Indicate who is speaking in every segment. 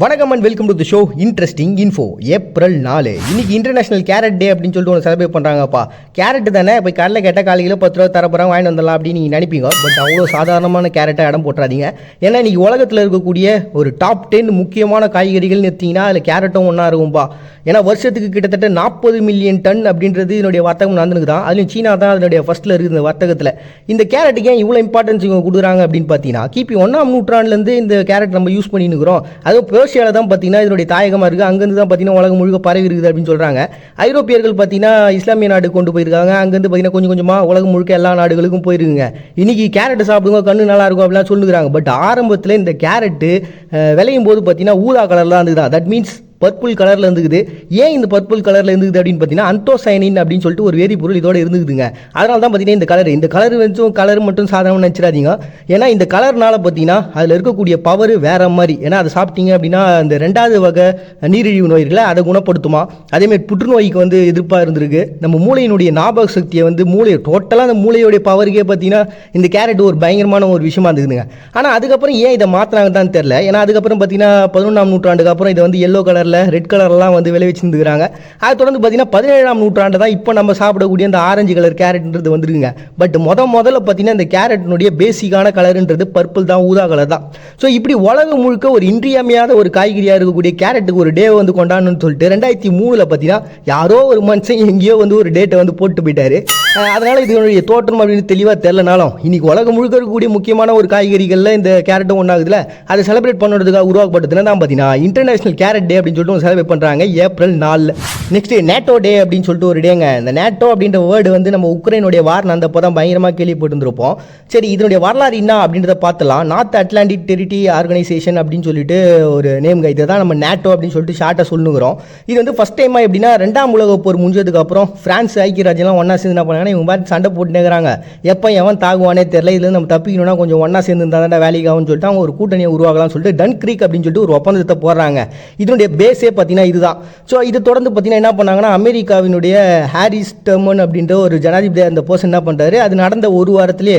Speaker 1: வணக்கம் and welcome to the show interesting info. April 4 இன்னைக்கு international carrot டே அப்படின்னு சொல்லிட்டு ஒன்று செலிப்ரேட் பண்ணுறாங்கப்பா. கேரட் தானே போய் கடையில் கேட்டால் காலையில் 10 ரூபா தரப்போகிறாங்க வாங்கிட்டு வந்துடலாம் அப்படின்னு நீங்கள் நினைப்பீங்க. பட் அவ்வளோ சாதாரணமான கேரட்டை இடம் போட்டுறாதீங்க. ஏன்னா இன்றைக்கி உலகத்தில் இருக்கக்கூடிய ஒரு டாப் 10 முக்கியமான காய்கறிகள்னு எடுத்திங்கன்னா அதில் கேரட்டும் ஒன்றா இருக்கும்பா. ஏன்னா வருஷத்துக்கு கிட்டத்தட்ட 40 மில்லியன் டன் அப்படின்றது இதனுடைய வர்த்தகம் நடந்துருக்கு தான். அதுலையும் சீனா தான் அதனுடைய ஃபஸ்ட்டில் இருக்குது இந்த வர்த்தகத்தில். இந்த கேரட்டுக்கு ஏன் இவ்வளோ இம்பார்ட்டன்ஸ் இவங்க கொடுக்குறாங்க அப்படின்னு பார்த்தீங்கன்னா, கிபி 1ஆம் நூற்றாண்டுலேருந்து இந்த கேரட் நம்ம யூஸ் பண்ணின்னு இருக்கிறோம். அதுவும் பேர்ஷியாவில் தான் பார்த்தீங்கன்னா இதனுடைய தாயகமாக இருக்குது. அங்கேருந்து தான் பார்த்தீங்கன்னா உலகம் முழுக்க பரவி இருக்குது அப்படின்னு சொல்கிறாங்க. ஐரோப்பியர்கள் பார்த்தீங்கன்னா இஸ்லாமிய நாடு கொண்டு போயிருக்காங்க. அங்கேருந்து பார்த்தீங்கன்னா கொஞ்சம் கொஞ்சமாக உலகம் முழுக்க எல்லா நாடுகளுக்கும் போயிருக்குங்க. இன்றைக்கி கேரட் சாப்பிடுங்க கண்ணு நல்லா இருக்கும் அப்படிலாம் சொல்லுறாங்க. பட் ஆரம்பத்தில் இந்த கேரட்டு விளையும் போது பார்த்தீங்கன்னா ஊதா கலர்லாம் இருந்துதான். தட் மீன்ஸ் பர்பிள் கலரில் இருந்துக்குது. ஏன் இந்த பர்பிள் கலரில் இருந்துக்குது அப்படின்னு பார்த்தீங்கன்னா அந்தோசைனின் அப்படின்னு சொல்லிட்டு ஒரு வேதிப்பொருள் இதோட இருந்துக்குதுங்க. அதனால தான் பார்த்தீங்கன்னா இந்த கலர் வச்சும் கலர் மட்டும் சாதாரண நினச்சிடாதீங்க. ஏன்னா இந்த கலர்னால பார்த்தீங்கன்னா அதில் இருக்கக்கூடிய பவர் வேற மாதிரி. ஏன்னா அதை சாப்பிட்டீங்க அப்படின்னா இந்த 2வது வகை நீரிழிவு நோய்களை அதை குணப்படுத்துமா. அதேமாதிரி புற்றுநோய்க்கு வந்து எதிர்ப்பாக இருந்திருக்கு. நம்ம மூளையினுடைய ஞாபக சக்தியை வந்து டோட்டலாக அந்த மூளையோடைய பவருக்கே பார்த்தீங்கன்னா இந்த கேரட் ஒரு பயங்கரமான ஒரு விஷயமா இருந்துக்குதுங்க. ஆனால் அதுக்கப்புறம் ஏன் இதை மாற்றினாங்கன்னு தெரியல. ஏன்னா அதுக்கப்புறம் பார்த்தீங்கன்னா 11ஆம் நூற்றாண்டுக்கு அப்புறம் இதை வந்து எல்லோ கலரில் ரெட் கலர்லாம் வந்து விளைவிச்சுருந்துக்கிறாங்க. அது தொடர்ந்து பார்த்தீங்கன்னா 17ஆம் நூற்றாண்டு தான் இப்போ நம்ம சாப்பிடக்கூடிய அந்த ஆரஞ்சு கலர் கேரட்ன்றது வந்துருக்குங்க. பட் முதல்ல பார்த்தீங்கன்னா இந்த கேரட்னுடைய பேசிக்கான கலருன்றது பர்பிள் தான், ஊதா கலர் தான். ஸோ இப்படி உலகம் முழுக்க ஒரு இன்றியமையாத ஒரு காய்கறியாக இருக்கக்கூடிய கேரட்டுக்கு ஒரு டே வந்து கொண்டாடணும்னு சொல்லிட்டு 2003 பார்த்தீங்கன்னா யாரோ ஒரு மனுஷன் எங்கேயோ வந்து ஒரு டேட்டை வந்து போட்டு போயிட்டாரு. அதனால் இதனுடைய தோற்றம் அப்படின்னு தெளிவாக தெரிலனாலும் இன்னைக்கு உலகம் முழுக்க இருக்கக்கூடிய முக்கியமான ஒரு காய்கறிகளில் இந்த கேரட்டும் ஒன்றாகுதுல, அதை செலிப்ரேட் பண்ணுறதுக்காக உருவாக்கப்பட்டதுன்னா தான் பார்த்தீங்கன்னா இன்டர்நேஷனல் கேரட் டே அப்படின்னு சொல்லிட்டு செலிப்ரேட் பண்ணுறாங்க ஏப்ரல் 4. நெக்ஸ்ட் நேட்டோ டே அப்படின்னு சொல்லிட்டு ஒரு டேங்க. இந்த நேட்டோ அப்படின்ற வேர்டு வந்து நம்ம உக்ரைனுடைய வார் நடந்தப்போ தான் பயங்கரமாக கேள்விப்பட்டிருந்திருப்போம். சரி, இதனுடைய வரலாறு என்ன அப்படின்றத பார்த்துலாம். நார்த் அட்லாண்டிக் டெரிட்டரி ஆர்கனைசேஷன் அப்படின்னு சொல்லிட்டு ஒரு நேம் இதை தான் நம்ம நேட்டோ அப்படின்னு சொல்லிட்டு ஷார்ட்டாக சொல்லுங்கிறோம். இது வந்து ஃபஸ்ட் டைமாக எப்படின்னா 2ஆம் உலக போர் முடிஞ்சதுக்கு அப்புறம் பிரான்ஸ் ஐக்கிய ராஜ்யம்லாம் ஒன்றா சேர்ந்து என்ன பண்ணாங்க, இவங்க பார்த்து சண்டை போட்டுனேங்கிறாங்க. எப்போ எவன் தாகுவானே தெரியல, இதுல நம்ம தப்பிக்கணும்னா கொஞ்சம் ஒன்றா சேர்ந்து இருந்தால் தான் வேலைக்கு ஆகும்னு சொல்லிட்டு அவங்க ஒரு கூட்டணியை உருவாகலாம்னு சொல்லிட்டு டன் கிரீக் அப்படின்னு சொல்லிட்டு ஒரு ஒப்பந்தத்தை போடுறாங்க. இதனுடைய பேஸே பார்த்தீங்கன்னா இதுதான். ஸோ இது தொடர்ந்து பார்த்தீங்கன்னா என்ன பண்ணாங்கன்னா அமெரிக்காவினுடைய ஹாரிஸ் டர்மன் அப்படின்ற ஒரு ஜனாதிபதியாக அந்த பர்சன் என்ன பண்ணுறாரு, அது நடந்த ஒரு வாரத்திலே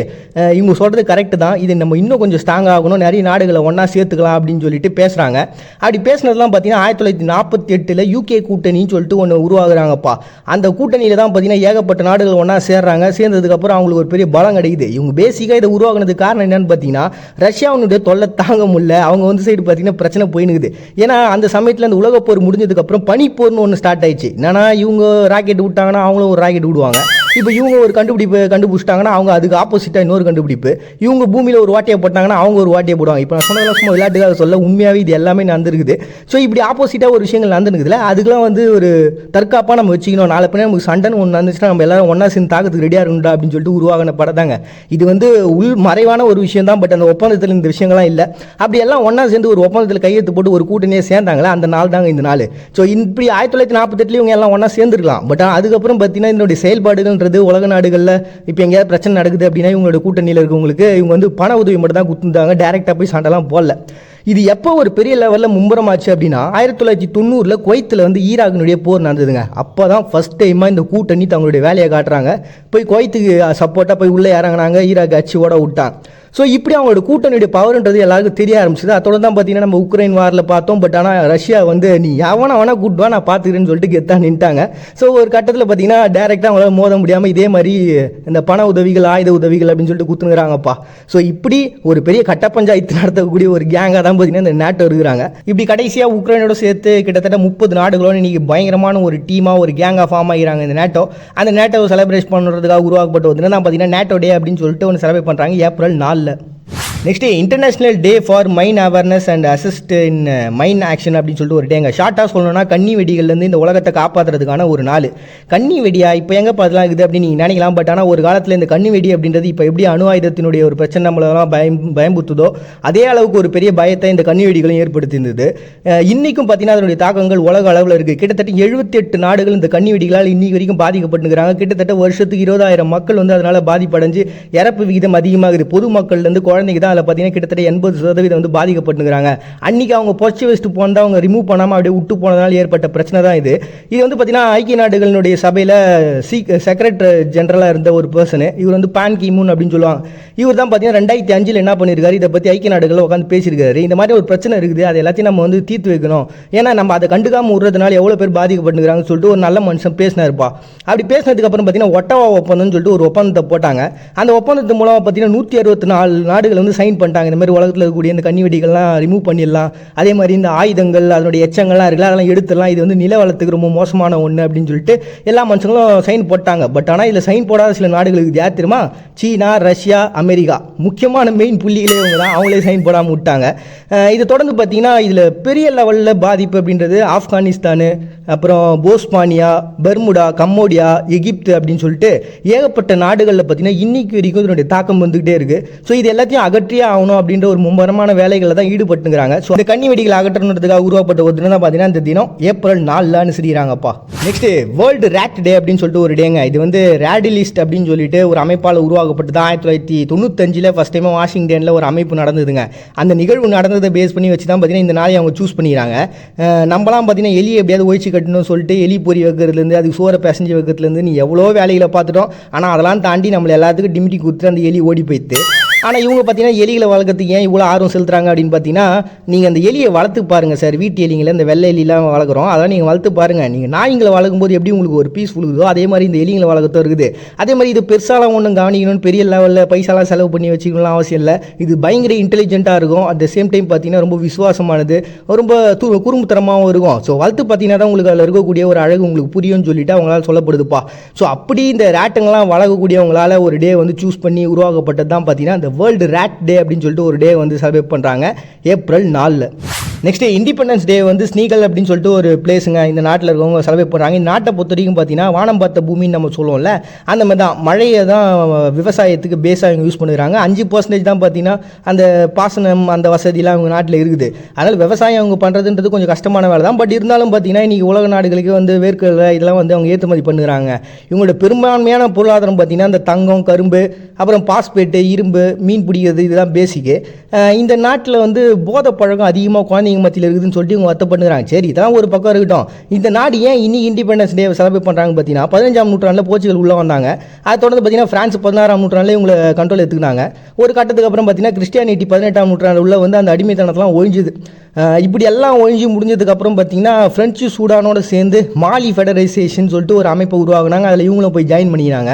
Speaker 1: இவங்க சொல்கிறது கரெக்டு தான், இது நம்ம இன்னும் கொஞ்சம் ஸ்ட்ராங் ஆகணும், நிறைய நாடுகளை ஒன்றா சேர்த்துக்கலாம் அப்படின்னு சொல்லிட்டு பேசுகிறாங்க. அப்படி பேசினதுலாம் பார்த்தீங்கன்னா 1948 யூகே கூட்டணின்னு சொல்லிட்டு ஒன்று உருவாகுறாங்கப்பா. அந்த கூட்டணியில் தான் பார்த்தீங்கன்னா ஏகப்பட்ட நாடுகள் ஒன்றா சேர்றாங்க. சேர்ந்ததுக்கப்புறம் அவங்களுக்கு ஒரு பெரிய பலம் கிடைக்குது. இவங்க பேசிக்காக இதை உருவாக்குனதுக்கு காரணம் என்னன்னு பார்த்தீங்கன்னா ரஷ்யாவுடைய தொல்லை தாங்க முடியல. அவங்க வந்து சைடு பார்த்தீங்கன்னா பிரச்சனை போயினுக்குது. ஏன்னா அந்த சமயத்தில் அந்த உலகப்போர் முடிஞ்சதுக்கப்புறம் பனிப்போர்னு ஒன்று ஸ்டார்ட் ஆயிடுச்சு. என்னன்னா இவங்க ராக்கெட் விட்டாங்கன்னா அவங்களும் ஒரு ராக்கெட் விடுவாங்க. இப்போ இவங்க ஒரு கண்டுபிடிச்சிட்டாங்கன்னா அவங்க அதுக்கு ஆப்போசிட்டாக இன்னொரு கண்டுபிடிப்பு. இவங்க பூமியில் ஒரு வாட்டியை போட்டாங்கன்னா அவங்க ஒரு வாட்டியை போடுவாங்க. இப்போ நான் சொன்னதெல்லாம் சும்மா விளையாட்டுக்காக சொல்ல, உண்மையாகவே இது எல்லாமே நடந்துருக்குது. ஸோ இப்படி ஆப்போசிட்டாக ஒரு விஷயங்கள் நடந்துருக்குதுல, அதுக்கெல்லாம் வந்து ஒரு தற்காப்பாக நம்ம வச்சுக்கணும். நாளை பின்னாடி நமக்கு சண்டைன்னு ஒன்று நடந்துச்சுன்னா நம்ம எல்லாரும் ஒன்றா சேர்ந்து தாக்கத்துக்கு ரெடியாக இருக்குண்டா அப்படின்னு சொல்லிட்டு உருவாகின படம் தாங்க இது. வந்து உள் மறைவான ஒரு விஷயம் தான். பட் அந்த ஒப்பந்தத்தில் இந்த விஷயங்கள்லாம் இல்லை. அப்படி எல்லாம் ஒன்றா சேர்ந்து ஒரு ஒப்பந்தத்தில் கையெழுத்து போட்டு ஒரு கூட்டணியே சேர்ந்தாங்களே, அந்த நாள் தாங்க இந்த நாள். ஸோ இப்படி 1948 இவங்க எல்லாம் ஒன்றா சேர்ந்துருக்கலாம். பட் அதுக்கப்புறம் பார்த்தீங்கன்னா இதனுடைய செயல்பாடுகள் உலக நாடுகளில் இப்போ எங்கேயாவது பிரச்சனை நடக்குது அப்படின்னா இவங்களோட கூட்டணியில் இருக்கவங்களுக்கு இவங்க வந்து பண உதவி மட்டும் தான் கொடுத்துருந்தாங்க. டைரெக்டாக போய் சண்டைலாம் போடல. இது எப்போ ஒரு பெரிய லெவலில் மும்பரமாச்சு அப்படின்னா 1990 குவைத்தில் வந்து ஈராக்கினுடைய போர் நடந்ததுங்க. அப்போ தான் ஃபஸ்ட் டைமாக இந்த கூட்டணி தங்களுடைய வேலையை காட்டுறாங்க. போய் குவைத்துக்கு சப்போர்ட்டாக போய் உள்ளே இறங்கினாங்க, ஈராக் அச்சு ஓட விட்டான். ஸோ இப்படி அவங்களோட கூட்டணியுடைய பவர்ன்றது எல்லாருக்கும் தெரிய ஆரம்பிச்சது. அதோட தான் பார்த்தீங்கன்னா நம்ம உக்ரைன் வாரில் பார்த்தோம். பட் ஆனால் ரஷ்யா வந்து நீ எவனா கூட்டுவா நான் பார்த்துக்கிறேன்னு சொல்லிட்டு கெத்தான் நின்ட்டாங்க. ஸோ ஒரு கட்டத்தில் பார்த்தீங்கன்னா டேரெக்டாக அவங்களால மோத முடியாமல் இதே மாதிரி இந்த பண உதவிகள், ஆயுத உதவிகள் அப்படின்னு சொல்லிட்டு குத்துனுங்கிறாங்கப்பா. ஸோ இப்படி ஒரு பெரிய கட்ட பஞ்சாயத்து நடத்தக்கூடிய ஒரு கேங்காக தான் பார்த்தீங்கன்னா இந்த நேட்டோ இருக்கிறாங்க. இப்படி கடைசியாக உக்ரைனோட சேர்த்து கிட்டத்தட்ட 30 நாடுகளோடு இன்னைக்கு பயங்கரமான ஒரு டீமாக ஒரு கேங்காக ஃபார்ம் ஆகிறாங்க இந்த நேட்டோ. அந்த நேட்டோவை செலிப்ரேட் பண்ணுறதுக்காக உருவாக்கப்பட்ட வந்து தான் பார்த்தீங்கன்னா நேட்டோ டே அப்படின்னு சொல்லிட்டு ஒன்று செலிப்ரேட் பண்ணுறாங்க April 4. Next international day for mine awareness and assist in mine action அப்படின்னு சொல்லிட்டு ஒரு டேங்க. ஷார்ட்டாக சொல்லணும்னா கன்னி வெடிகள்லேருந்து இந்த உலகத்தை காப்பாற்றுறதுக்கான ஒரு நாள். கன்னி வெடியா இப்போ எங்கே பார்த்துலாம் இருக்குது அப்படின்னு நீங்கள் நினைக்கலாம். பட் ஆனால் ஒரு காலத்தில் இந்த கன்னி வெடி அப்படின்றது இப்போ எப்படி அணு ஆயுதத்தினுடைய ஒரு பிரச்சனை நம்மளெல்லாம் பயம்புத்துதோ அதே அளவுக்கு ஒரு பெரிய பயத்தை இந்த கன்னி வெடிகளும் ஏற்படுத்தியிருந்தது. இன்றைக்கும் பார்த்தீங்கன்னா அதனுடைய தாக்கங்கள் உலக அளவில் இருக்குது. கிட்டத்தட்ட 78 நாடுகள் இந்த கன்னி வெடிகளால் இன்னைக்கு வரைக்கும் பாதிக்கப்பட்டுருக்கிறாங்க. கிட்டத்தட்ட வருஷத்துக்கு 20,000 மக்கள் வந்து அதனால் பாதிப்படைஞ்சு இறப்பு விகிதம் அதிகமாகுது. பொதுமக்கள்லேருந்து குழந்தைங்க தான் அதில் பார்த்தீங்கன்னா கிட்டத்தட்ட 80% வந்து பாதிக்கப்பட்டுங்கிறாங்க. அன்றைக்கி அவங்க பொறிச்சு வச்சுட்டு போனதை அவங்க ரிமூவ் பண்ணாமல் அப்படியே விட்டு போனதால் ஏற்பட்ட பிரச்சனை தான் இது. இது வந்து பார்த்தீங்கன்னா ஐக்கிய நாடுகளினுடைய சபையில் செக்ரட்டரி ஜெனரலாக இருந்த ஒரு பர்சனு, இவர் வந்து பான் கி மூன் அப்படின்னு சொல்லுவாங்க. இவர் தான் பார்த்தீங்கன்னா 2005 என்ன பண்ணியிருக்காரு, இதை பற்றி ஐக்கிய நாடுகளில் உட்காந்து பேசியிருக்காரு. இந்த மாதிரி ஒரு பிரச்சனை இருக்குது, அது எல்லாத்தையும் நம்ம வந்து தீர்த்து வைக்கணும். ஏன்னா நம்ம அதை கண்டுக்காமல் விடுறதுனால எவ்வளோ பேர் பாதிக்கப்பட்டுக்கிறாங்கன்னு சொல்லிட்டு ஒரு நல்ல மனுஷன் பேசினாருப்பா. அப்படி பேசினதுக்கு அப்புறம் பார்த்தீங்கன்னா ஒட்டவா ஒப்பந்தம்னு சொல்லிட்டு ஒரு ஒப்பந்தத்தை போட்டாங்க. அந்த ஒப்பந்தத்து மூலமாக பார்த்தீங்கன்னா 164 நாடுகள் வந்து சைன் பண்ணிட்டாங்க. இந்த மாதிரி உலகத்தில் இருக்கக்கூடிய இந்த கன்னி வெடிகள்லாம் ரிமூவ் பண்ணிடலாம். அதே மாதிரி இந்த ஆயுதங்கள் அதனுடைய எச்சங்கள்லாம் இருக்குல்ல, அதெல்லாம் எடுத்துடலாம். இது வந்து நில வளத்துக்கு ரொம்ப மோசமான ஒன்று அப்படின்னு சொல்லிட்டு எல்லா மனுஷங்களும் சைன் போட்டாங்க. பட் ஆனால் இதில் சைன் போடாத சில நாடுகளுக்கு யார் தெரியுமா? சீனா, ரஷ்யா, அமெரிக்கா. முக்கியமான மெயின் புள்ளிகளே இவங்க தான். அவங்களே சைன் போடாமல் விட்டாங்க. இதை தொடர்ந்து பார்த்தீங்கன்னா இதில் பெரிய லெவலில் பாதிப்பு அப்படின்றது ஆப்கானிஸ்தானு, அப்புறம் போஸ்மானியா, பெர்முடா, கம்போடியா, எகிப்து அப்படின்னு சொல்லிட்டு ஏகப்பட்ட நாடுகளில் பார்த்தீங்கன்னா இன்னைக்கு வரைக்கும் இதனுடைய தாக்கம் வந்துகிட்டே இருக்கு. ஸோ இது எல்லாத்தையும் அகற்றியே ஆகணும் அப்படின்ற ஒரு மும்பரமான வேலைகளில் தான் ஈடுபட்டுங்கிறாங்க. ஸோ இந்த கன்னி வெடிகளை அகற்றணுன்றதுக்காக உருவாக்கப்பட்ட ஒரு தினம் தான் பார்த்தீங்கன்னா இந்த தினம் ஏப்ரல் 4 செய்கிறாங்கப்பா. நெக்ஸ்ட் வேர்ல்டு ரேட் டே அப்படின்னு சொல்லிட்டு ஒரு டேங்க. இது வந்து ரேடிலிஸ்ட் அப்படின்னு சொல்லிட்டு ஒரு அமைப்பால் உருவாக்கப்பட்டு தான் 1995 ஃபர்ஸ்ட் டைம் வாஷிங்டனில் ஒரு அமைப்பு நடந்ததுங்க. அந்த நிகழ்வு நடந்ததை பேஸ் பண்ணி வச்சு தான் பார்த்தீங்கன்னா இந்த நாளை அவங்க சூஸ் பண்ணிக்கிறாங்க. நம்மளாம் பார்த்தீங்கன்னா எலி எப்படியாவது ஒழிச்சு கட்டணும்னு சொல்லிட்டு எலி பொறி வைக்கிறதுலேருந்து அதுக்கு சோறை பேசஞ்சு வைக்கிறதுலேருந்து நீ எவ்வளோ வேலைகளை பார்த்துட்டோம். ஆனால் அதெல்லாம் தாண்டி நம்மளை எல்லாத்துக்கும் டிமிட்டி கொடுத்து அந்த எலி ஓடி போயிடுது. ஆனால் இவங்க பார்த்தீங்கன்னா எலிகளை வளர்க்கறதுக்கு ஏன் இவ்வளோ ஆர்வம் செலுத்துறாங்க அப்படின்னு பார்த்தீங்கன்னா, நீங்கள் அந்த எலியை வளர்த்து பாருங்கள் சார். வீட்டு எலிங்களை இந்த வெள்ளை எலிலாம் வளர்க்குறோம், அதெல்லாம் நீங்கள் வளர்த்து பாருங்கள். நீங்கள் நாய்களை வளர்க்கும் போது எப்படி உங்களுக்கு ஒரு பீஸ்ஃபுல் இருக்குதோ அதே மாதிரி இந்த எலிங்களை வளர்க்கத்தோ இருக்குது. அதே மாதிரி இது பெருசாலாம் ஒன்றும் கவனிக்கணும்னு பெரிய லெவலில் பைசாலாம் செலவு பண்ணி வச்சுக்கணும்லாம் அவசியம் இல்லை. இது பயங்கர இன்டெலிஜென்ட்டாக இருக்கும். அட் த சேம் டைம் பார்த்தீங்கன்னா ரொம்ப விசுவாசமானது, ரொம்ப குறும்புத்தனமாகவும் இருக்கும். ஸோ வளர்த்து பார்த்தீங்கன்னா தான் உங்களுக்கு அதில் இருக்கக்கூடிய ஒரு அழகு உங்களுக்கு புரியும்னு சொல்லிட்டு அவங்களால சொல்லப்படுதுப்பா. ஸோ அப்படி இந்த ரேட்டுங்கெல்லாம் வளர்க்கக்கூடியவங்களால ஒரு டே வந்து சூஸ் பண்ணி உருவாக்கப்பட்டது தான் பார்த்தீங்கன்னா இந்த வேர்ல்டு ரேட் டே அப்படின்னு சொல்லிட்டு ஒரு டே வந்து செலிப்ரேட் பண்ணுறாங்க ஏப்ரல் 4. நெக்ஸ்ட் இண்டிபெண்டன்ஸ் டே வந்து ஸ்னீகல் அப்படின்னு சொல்லிட்டு ஒரு பிளேஸுங்க. இந்த நாட்டில் இருக்கவங்க செலிப்ரேட் பண்ணுறாங்க. இந்த நாட்டை பொறுத்த வரைக்கும் பார்த்தீங்கன்னா வானம் பார்த்த பூமின்னு நம்ம சொல்லுவோம்ல, அந்த மாதிரி தான் மழையை தான் விவசாயத்துக்கு பேஸாக இவங்க யூஸ் பண்ணுறாங்க. 5% தான் பார்த்தீங்கன்னா அந்த பாசனம் அந்த வசதியெலாம் அவங்க நாட்டில் இருக்குது. அதனால் விவசாயம் அவங்க பண்ணுறதுன்றது கொஞ்சம் கஷ்டமான வேலை தான். பட் இருந்தாலும் பார்த்தீங்கன்னா இன்றைக்கி உலக நாடுகளுக்கு வந்து வேர்க்கடலை இதெல்லாம் வந்து அவங்க ஏற்றுமதி பண்ணுறாங்க. இவங்களோட பெரும்பான்மையான பொருளாதாரம் பார்த்தீங்கன்னா இந்த தங்கம், கரும்பு, அப்புறம் பாஸ்பேட்டு, இரும்பு, மீன் பிடிக்கிறது, இதுதான் பேசிக்கு. இந்த நாட்டில் வந்து போதை பழக்கம் அதிகமாக குழந்தைங்க மத்தியில் இருக்குதுன்னு சொல்லிட்டு இவங்க வருத்தப்படுறாங்க. சரி, இதெல்லாம் ஒரு பக்கம் இருக்கட்டும். இந்த நாடு ஏன் இன்னைக்கு இண்டிபெண்டன்ஸ் டே செலிப்ரேட் பண்ணுறாங்க பார்த்தீங்கன்னா 15ஆம் நூற்றாண்டில் போர்ச்சுகல் உள்ளே வந்தாங்க. அதை தொடர்ந்து பார்த்தீங்கன்னா பிரான்ஸ் 16ஆம் நூற்றாண்டில் இவங்களை கண்ட்ரோல் எடுத்துக்கினாங்க. ஒரு கட்டத்துக்கு அப்புறம் பார்த்தீங்கன்னா கிறிஸ்டியானிட்டி 18ஆம் நூற்றாண்டு உள்ள வந்து அந்த அடிமைத்தனத்தெல்லாம் ஒழிஞ்சுது. இப்படி எல்லாம் ஒழிஞ்சு முடிஞ்சதுக்கப்புறம் பார்த்தீங்கன்னா ஃப்ரெஞ்சு சூடானோட சேர்ந்து மாலி ஃபெடரைசேஷன் சொல்லிட்டு ஒரு அமைப்பை உருவாக்குனாங்க. அதில் இவங்களும் போய் ஜாயின் பண்ணிக்கிறாங்க.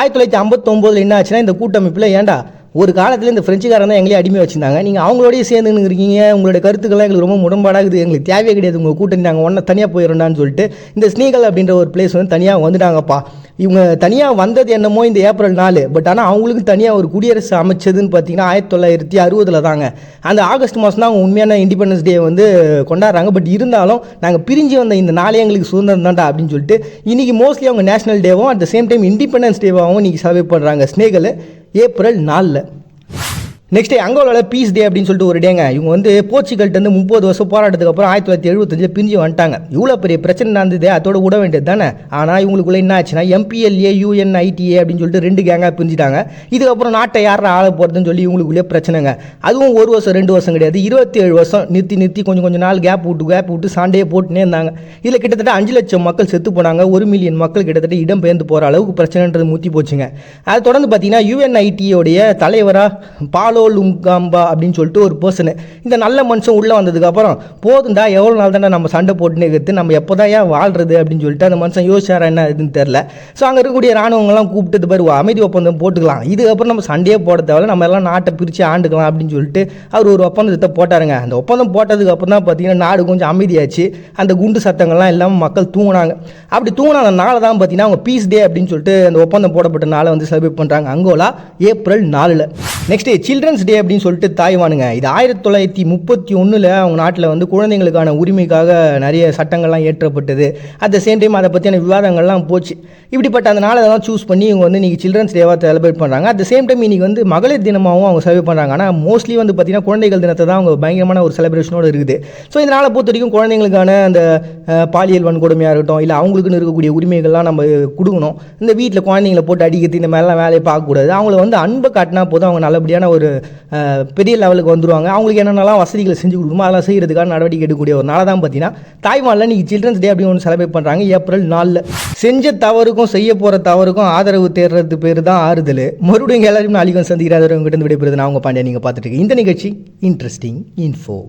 Speaker 1: 1959 என்ன ஆச்சுன்னா இந்த கூட்டமைப்பில் ஏண்டா ஒரு காலத்தில் இந்த ஃப்ரெஞ்சுக்காரன் தான் எங்களே அடிமை வச்சுருந்தாங்க, நீங்கள் அவங்களோடய சேர்ந்துன்னு இருக்கீங்க, உங்களுடைய கருத்துக்கள்லாம் எங்களுக்கு ரொம்ப முரண்பாடாகுது, எங்களுக்கு தேவையே கிடையாது உங்கள் கூட்டணி, நாங்கள் ஒன்றை தனியாக போயிடணும்னு சொல்லிட்டு இந்த ஸ்னீகல் அப்படின்ற ஒரு பிளேஸ் வந்து தனியாக வந்துட்டாங்கப்பா. இவங்க தனியாக வந்தது என்னமோ இந்த ஏப்ரல் 4, பட் ஆனால் அவங்களுக்கு தனியாக ஒரு குடியரசு அமைச்சதுன்னு பார்த்தீங்கன்னா 1960 தாங்க. அந்த ஆகஸ்ட் மாதம் தான் அவங்க உண்மையான இண்டிபெண்டன்ஸ் டே வந்து கொண்டாடுறாங்க. பட் இருந்தாலும் நாங்கள் பிரிஞ்சு வந்த இந்த நாளே எங்களுக்கு சுதந்திரம் தான்டா அப்படின்னு சொல்லிட்டு இன்றைக்கி மோஸ்ட்லி அவங்க நேஷனல் டேவும் at the same time independence டேவாகவும் இன்றைக்கி செலிப்ரேட் பண்ணுறாங்க ஸ்னீகல் ஏப்ரல் 4. நெக்ஸ்ட் அங்கோலாவில் பீஸ் டே அப்படின்னு சொல்லிட்டு ஒரு டேங்க. இவங்க வந்து போர்ச்சுகல்கிட்ட 30 வருஷம் போராட்டத்துக்கு அப்புறம் 1975 பிரிஞ்சு வந்துட்டாங்க. இவ்வளோ பெரிய பிரச்சனை நடந்தது, அதோட விட வேண்டியது தானே. ஆனால் இவங்களுக்குள்ள என்ன ஆச்சுன்னா MPLA, UNITA அப்படின்னு சொல்லிட்டு 2 கேங்காக பிரிஞ்சுட்டாங்க. இதுக்கப்புறம் நாட்டை யாரை ஆள போகிறதுன்னு சொல்லி இவங்களுக்குள்ளே பிரச்சனைங்க. அதுவும் 1 வருஷம் 2 வருஷம் கிடையாது, 27 வருஷம் நிறுத்தி கொஞ்சம் நாள் கேப் விட்டு சாண்டையே போட்டுனே இருந்தாங்க. இதில் கிட்டத்தட்ட 5 லட்சம் மக்கள் செத்து போனாங்க. 1 மில்லியன் மக்கள் கிட்டத்தட்ட இடம் பெயர்ந்து போகிற அளவுக்கு பிரச்சனைன்றது முத்தி போச்சுங்க. அதை தொடர்ந்து பார்த்தீங்கன்னா UNITA தலைவராக பாலோ லுங்காம்பா அப்படின்னு சொல்லிட்டு ஒரு பர்சனு, இந்த நல்ல மனுஷன் உள்ளே வந்ததுக்கப்புறம் போதுண்டா எவ்வளோ நாள் தானே நம்ம சண்டை போட்டுனே இருக்குது, நம்ம எப்போ தான் ஏன் வாழ்றது அப்படின்னு சொல்லிட்டு அந்த மனுஷன் யோசிச்சாரா என்ன இதுன்னு தெரில. ஸோ அங்கே இருக்கக்கூடிய ராணுவங்கள்லாம் கூப்பிட்டு பாரு அமைதி ஒப்பந்தம் போட்டுக்கலாம், இதுக்கப்புறம் நம்ம சண்டையே போட தேவை, நம்ம எல்லாம் நாட்டை பிரித்து ஆண்டுக்கலாம் அப்படின்னு சொல்லிட்டு அவர் ஒரு ஒப்பந்தத்தை போட்டாருங்க. அந்த ஒப்பந்தம் போட்டதுக்கு அப்புறம் தான் பார்த்தீங்கன்னா நாடு கொஞ்சம் அமைதியாச்சு. அந்த குண்டு சத்தங்கள்லாம் இல்லாமல் மக்கள் தூங்கினாங்க. அப்படி தூங்கின அந்த நாளை தான் பார்த்தீங்கன்னா அவங்க பீஸ் டே அப்படின்னு சொல்லிட்டு அந்த ஒப்பந்தம் போடப்பட்ட நாளை வந்து செலிப்ரேட் பண்ணுறாங்க Angola April 4. Next children's day அப்படின்னு சொல்லிட்டு தாய்வானுங்க. இது 1931 அவங்க நாட்டில் வந்து குழந்தைங்களுக்கான உரிமைக்காக நிறைய சட்டங்கள்லாம் ஏற்றப்பட்டது. அட் த சேம் டைம் அதை பற்றியான விவாதங்கள்லாம் போச்சு. இப்படிப்பட்ட அந்த நாளை தான் சூஸ் பண்ணி இவங்க வந்து இன்றைக்கி சில்ட்ரன்ஸ் டேவாக செலிப்ரேட் பண்ணுறாங்க. அட் த சேம் டைம் இன்றைக்கி வந்து மகளிர் தினமாகவும் அவங்க செலிப்ரேட் பண்ணுறாங்க. ஆனால் மோஸ்ட்லி வந்து பார்த்திங்கன்னா குழந்தைகள் தினத்தை தான் அவங்க பயங்கரமான ஒரு செலிப்ரேஷனோடு இருக்குது. ஸோ இந்த நாளை பொறுத்த வரைக்கும் குழந்தைங்களுக்கான அந்த பாலியல் வன்கொடுமையாக இருக்கட்டும், இல்லை அவங்களுக்குன்னு இருக்கக்கூடிய உரிமைகள்லாம் நம்ம கொடுக்கணும். இந்த வீட்டில் குழந்தைங்களை போட்டு அடிக்கிறது இந்த மாதிரிலாம் வேலையை பார்க்கக்கூடாது. அவங்கள வந்து அன்பை காட்டினா போதும், அவங்க நல்லபடியான ஒரு பெரிய லெவலுக்கு வந்துடுவாங்க. அவங்களுக்கு என்னென்னலாம் வசதிகளை செஞ்சு கொடுக்கணுமோ அதெல்லாம் செய்கிறதுக்காக நடவடிக்கை எடுக்கக்கூடிய ஒரு நாளாக தான் பார்த்தீங்கன்னா தாய்வானில் இன்றைக்கி சில்ட்ரன்ஸ் டே அப்படின்னு ஒன்று செலிப்ரேட் பண்ணுறாங்க ஏப்ரல் 4. செஞ்ச தவறுக்கும் செய்ய போகிற தவறுக்கும் ஆதரவு தேடுறது பேர் தான் ஆறுதல். மறுபடியும் எல்லாருமே நாளைக்கு சந்திக்கிறாரு. உங்ககிட்ட விடைபெறுது நான் உங்கள் பாண்டியா. நீங்கள் பார்த்துட்டு இந்த நிகழ்ச்சி இன்ட்ரெஸ்டிங் இன்ஃபோ.